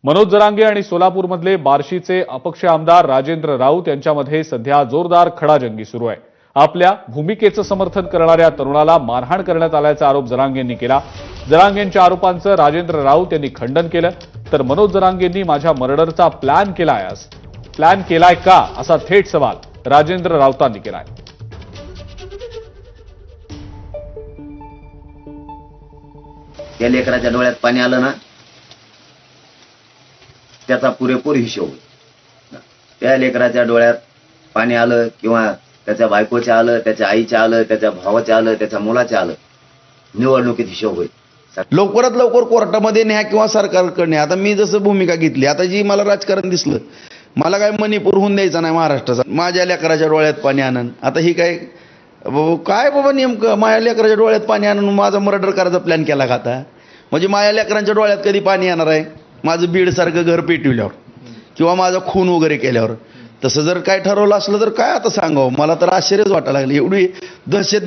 मनोज जरांगे आणि सोलापूरमधले बार्शीचे अपक्ष आमदार राजेंद्र राऊत यांच्यामध्ये सध्या जोरदार खडाजंगी सुरू आहे। आपल्या भूमिकेचं समर्थन करणाऱ्या तरुणाला मारहाण करण्यात आल्याचा आरोप जरांगेंनी केला। जरांगेंच्या आरोपांचं राजेंद्र राऊत यांनी खंडन केलं, तर मनोज जरांगेंनी माझ्या मर्डरचा प्लॅन केलाय का असा थेट सवाल राजेंद्र राऊतांनी केलाय। त्या लेकराच्या डोळ्यात पाणी आलं ना, त्याचा पुरेपूर हिशोब। त्या लेकराच्या डोळ्यात पाणी आलं किंवा त्याच्या बायकोच्या आलं, त्याच्या आईच्या आलं, त्याच्या भावाच्या आलं, त्याच्या मुलाच्या आलं, निवडणुकीत हिशोब होईल। लवकरात लवकर कोर्टामध्ये न्या किंवा सरकारकडे न्या। आता मी जसं भूमिका घेतली, आता जी मला राजकारण दिसलं, मला काय मणिपूर होऊन द्यायचा नाही महाराष्ट्राचा। माझ्या लेकराच्या डोळ्यात पाणी आणन, आता ही काय बाबा नेमकं माझ्या लेकराच्या डोळ्यात पाणी आणून माझा मर्डर करायचा प्लॅन केला का आता? म्हणजे माझ्या लेकरांच्या डोळ्यात कधी पाणी येणार आहे? माझं बीडसारखं घर पेटविल्यावर किंवा माझा खून वगैरे केल्यावर? तसं जर काय ठरवलं असलं तर काय आता सांगावं, मला तर आश्चर्यच वाटायला लागलं। एवढी दहशत